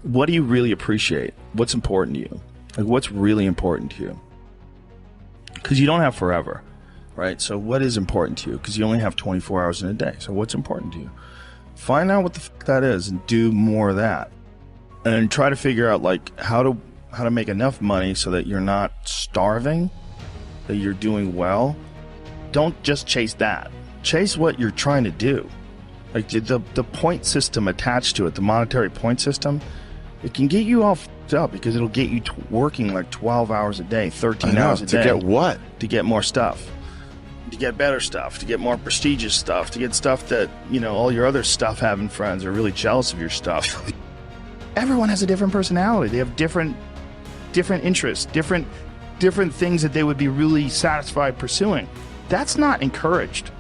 what do you really appreciate? What's important to you? Like, what's really important to you? Because you don't have forever, right? So what is important to you? Because you only have 24 hours in a day. So what's important to you? Find out what the fuck that is and do more of that. And try to figure out, like, how to make enough money so that you're not starving, that you're doing well. Don't just chase that. Chase what you're trying to do. Like, the point system attached to it, the monetary point system, it can get you all f***ed up because it'll get you working like 12 hours a day, 13 hours a day. To get what? To get more stuff. To get better stuff, to get more prestigious stuff, to get stuff that, you know, all your other stuff having friends are really jealous of your stuff. Everyone has a different personality. They have different interests, different things that they would be really satisfied pursuing. That's not encouraged.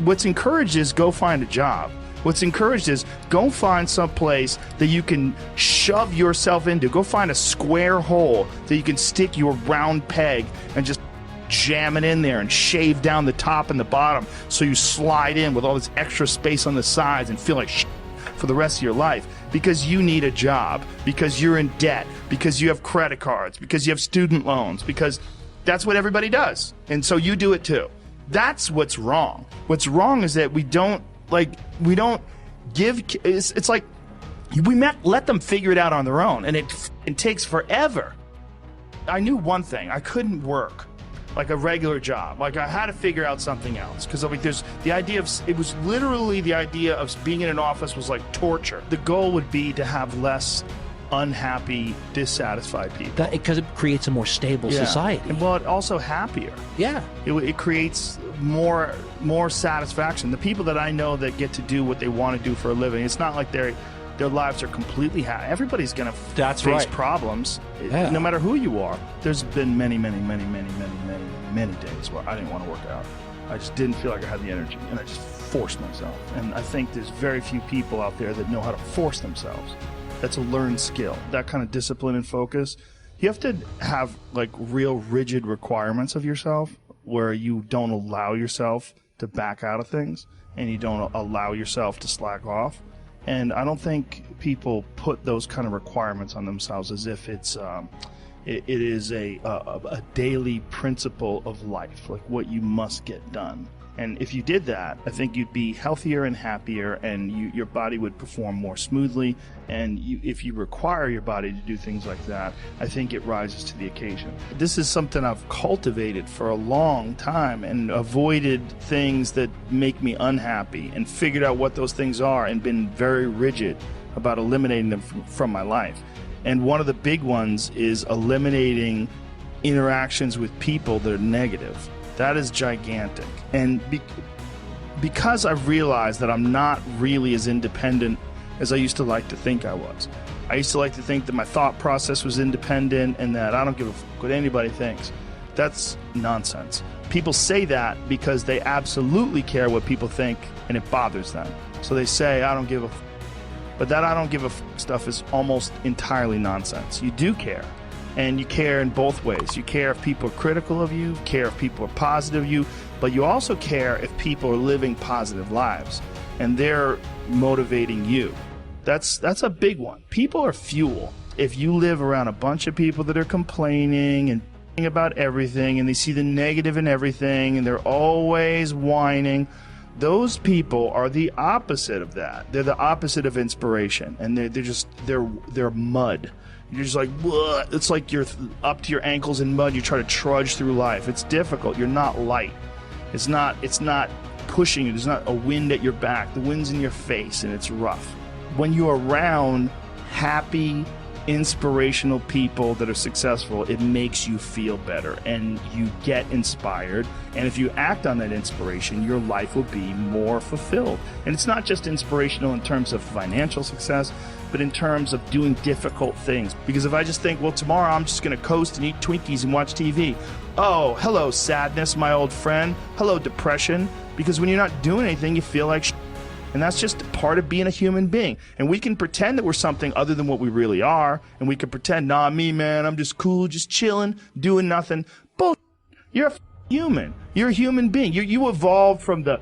What's encouraged is go find a job. What's encouraged is go find some place that you can shove yourself into. Go find a square hole that you can stick your round peg and just jam it in there and shave down the top and the bottom so you slide in with all this extra space on the sides and feel like shit for the rest of your life because you need a job, because you're in debt, because you have credit cards, because you have student loans, because that's what everybody does. And so you do it too. That's what's wrong. What's wrong is that we don't give, it's like let them figure it out on their own, and it takes forever. I knew one thing: I couldn't work like a regular job. Like, I had to figure out something else because, like, there's the idea of, it was literally the idea of being in an office was like torture. The goal would be to have less unhappy, dissatisfied people. Because it creates a more stable society. And, well, also happier. Yeah. It creates more satisfaction. The people that I know that get to do what they want to do for a living, it's not like their lives are completely happy. Everybody's going to face problems, no matter who you are. There's been many days where I didn't want to work out. I just didn't feel like I had the energy, and I just forced myself. And I think there's very few people out there that know how to force themselves. That's a learned skill. That kind of discipline and focus. You have to have, like, real rigid requirements of yourself where you don't allow yourself to back out of things and you don't allow yourself to slack off. And I don't think people put those kind of requirements on themselves as if it's it is a daily principle of life, like what you must get done. And if you did that, I think you'd be healthier and happier, and your body would perform more smoothly. And if you require your body to do things like that, I think it rises to the occasion. This is something I've cultivated for a long time and avoided things that make me unhappy and figured out what those things are and been very rigid about eliminating them from my life. And one of the big ones is eliminating interactions with people that are negative. That is gigantic. And because I've realized that I'm not really as independent as I used to like to think I was. I used to like to think that my thought process was independent and that I don't give a fuck what anybody thinks. That's nonsense. People say that because they absolutely care what people think and it bothers them. So they say, I don't give a fuck. But that I don't give a fuck stuff is almost entirely nonsense. You do care. And you care in both ways. You care if people are critical of you, care if people are positive of you, but you also care if people are living positive lives and they're motivating you. That's a big one. People are fuel. If you live around a bunch of people that are complaining and about everything and they see the negative in everything and they're always whining, those people are the opposite of that. They're the opposite of inspiration, and they're mud. You're just like, what? It's like you're up to your ankles in mud. You try to trudge through life. It's difficult. You're not light. It's not pushing you. There's not a wind at your back. The wind's in your face, and it's rough. When you're around happy, inspirational people that are successful, it makes you feel better, and you get inspired. And if you act on that inspiration, your life will be more fulfilled. And it's not just inspirational in terms of financial success, but in terms of doing difficult things. Because if I just think, well, tomorrow I'm just going to coast and eat Twinkies and watch TV. Oh, hello, sadness, my old friend. Hello, depression. Because when you're not doing anything, you feel like shit. And that's just part of being a human being. And we can pretend that we're something other than what we really are. And we can pretend, nah, me, man, I'm just cool, just chilling, doing nothing. Bullshit. You're a human. You're a human being. You evolved from the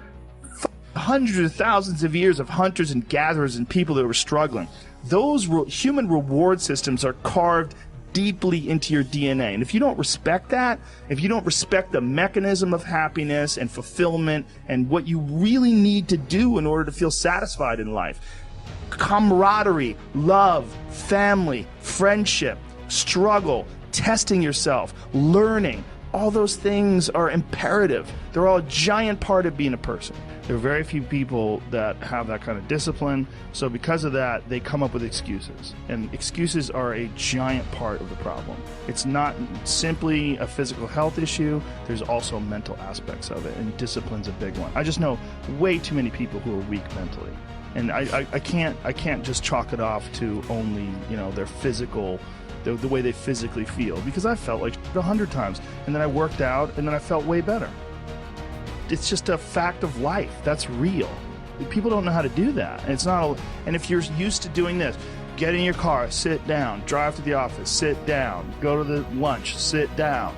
hundreds of thousands of years of hunters and gatherers and people that were struggling. Those human reward systems are carved deeply into your DNA. And if you don't respect that, if you don't respect the mechanism of happiness and fulfillment and what you really need to do in order to feel satisfied in life, camaraderie, love, family, friendship, struggle, testing yourself, learning, all those things are imperative. They're all a giant part of being a person. There are very few people that have that kind of discipline, so because of that, they come up with excuses. And excuses are a giant part of the problem. It's not simply a physical health issue, there's also mental aspects of it, and discipline's a big one. I just know way too many people who are weak mentally. And I can't just chalk it off to only, their physical, the way they physically feel, because I felt like 100 times, and then I worked out, and then I felt way better. It's just a fact of life. That's real. People don't know how to do that. And if you're used to doing this, get in your car, sit down, drive to the office, sit down, go to the lunch, sit down,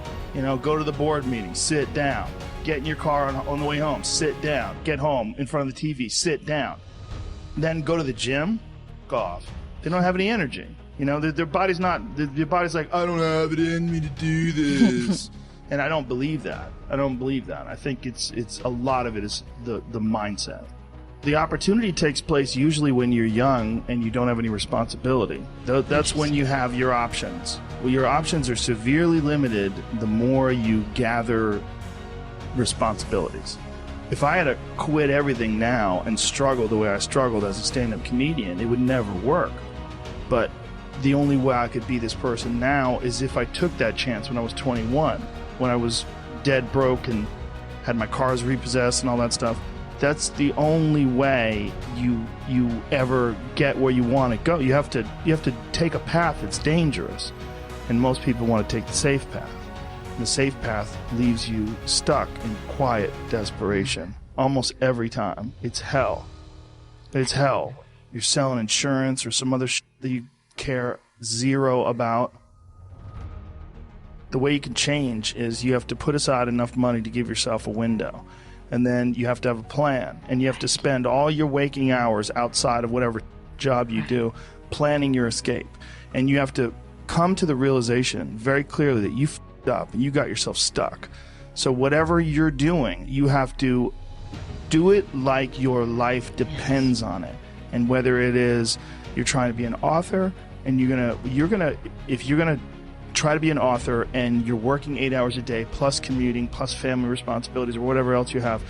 go to the board meeting, sit down, get in your car on the way home, sit down, get home in front of the TV, sit down, then go to the gym, go off. They don't have any energy. Their body's like, I don't have it in me to do this. And I don't believe that. I think it's a lot of it is the mindset. The opportunity takes place usually when you're young and you don't have any responsibility. That's when you have your options. Well, your options are severely limited the more you gather responsibilities. If I had to quit everything now and struggle the way I struggled as a stand-up comedian, it would never work. But the only way I could be this person now is if I took that chance when I was 21, when I was dead broke and had my cars repossessed and all that stuff. That's the only way you ever get where you want to go. You have to take a path that's dangerous, and most people want to take the safe path. And the safe path leaves you stuck in quiet desperation. Almost every time, it's hell. It's hell. You're selling insurance or some other that you care zero about. The way you can change is you have to put aside enough money to give yourself a window. And then you have to have a plan. And you have to spend all your waking hours outside of whatever job you do planning your escape. And you have to come to the realization very clearly that you f***ed up and you got yourself stuck. So whatever you're doing, you have to do it like your life depends on it. And whether it is you're trying to be an author and if you're gonna try to be an author and you're working 8 hours a day plus commuting plus family responsibilities or whatever else you have,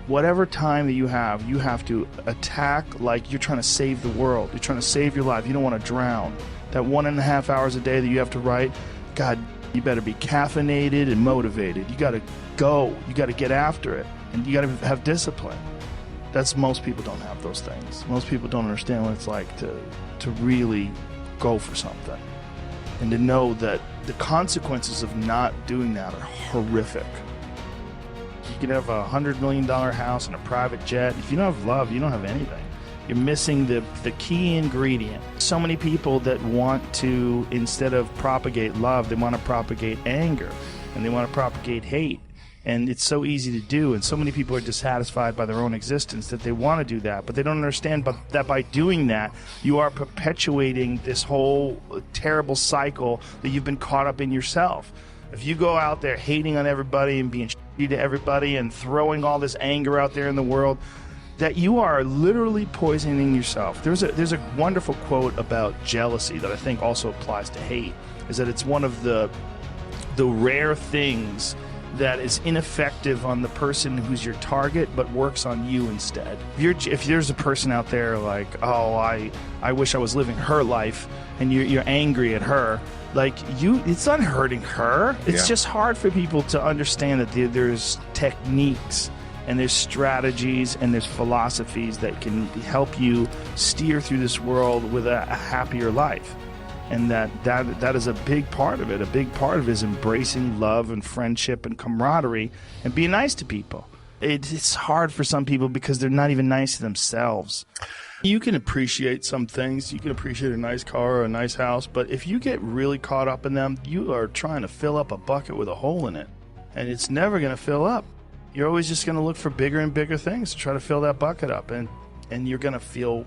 whatever time that you have to attack like you're trying to save the world. You're trying to save your life. You don't want to drown. That 1.5 hours a day that you have to write, God, you better be caffeinated and motivated. You got to go. You got to get after it. And you got to have discipline. Most people don't have those things. Most people don't understand what it's like to really go for something. And to know that the consequences of not doing that are horrific. You can have a $100 million house and a private jet. If you don't have love, you don't have anything. You're missing the key ingredient. So many people that want to, instead of propagate love, they want to propagate anger and they want to propagate hate. And it's so easy to do, and so many people are dissatisfied by their own existence that they want to do that, but they don't understand that by doing that, you are perpetuating this whole terrible cycle that you've been caught up in yourself. If you go out there hating on everybody and being shitty to everybody and throwing all this anger out there in the world, that you are literally poisoning yourself. There's a wonderful quote about jealousy that I think also applies to hate, is that it's one of the rare things that is ineffective on the person who's your target but works on you instead. If there's a person out there like, oh, I wish I was living her life, and you're angry at her, like it's not hurting her. It's just hard for people to understand that there's techniques and there's strategies and there's philosophies that can help you steer through this world with a happier life. And that is a big part of it. A big part of it is embracing love and friendship and camaraderie and being nice to people. It's hard for some people because they're not even nice to themselves. You can appreciate some things. You can appreciate a nice car or a nice house, but if you get really caught up in them, you are trying to fill up a bucket with a hole in it, and it's never going to fill up. You're always just going to look for bigger and bigger things to try to fill that bucket up, and you're going to feel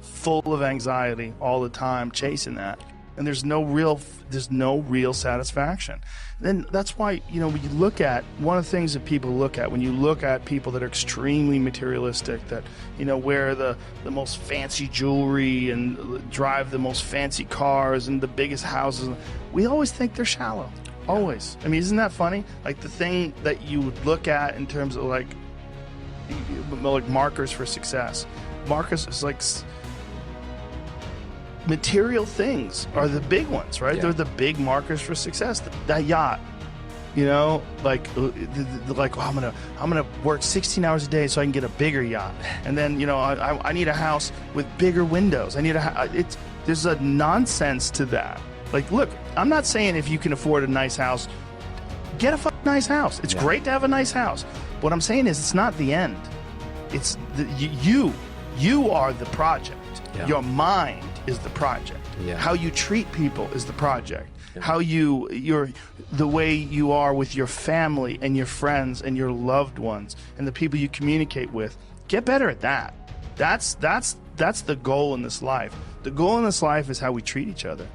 full of anxiety all the time chasing that. And there's no real satisfaction. Then that's why, when you look at, one of the things that people look at when you look at people that are extremely materialistic, that wear the most fancy jewelry and drive the most fancy cars and the biggest houses, we always think they're shallow. Always. I mean, isn't that funny? Like, the thing that you would look at in terms of like markers for success, markers is like material things are the big ones, right? They're the big markers for success. That yacht, like oh, I'm gonna work 16 hours a day so I can get a bigger yacht, and then I need a house with bigger windows. I need there's a nonsense to that. Like, look, I'm not saying if you can afford a nice house, get a fucking nice house. It's great to have a nice house. What I'm saying is, it's not the end. It's you are the project. Your mind is the project. How you treat people is the project. How the way you are with your family and your friends and your loved ones and the people you communicate with. Get better at that. That's the goal in this life. The goal in this life is how we treat each other.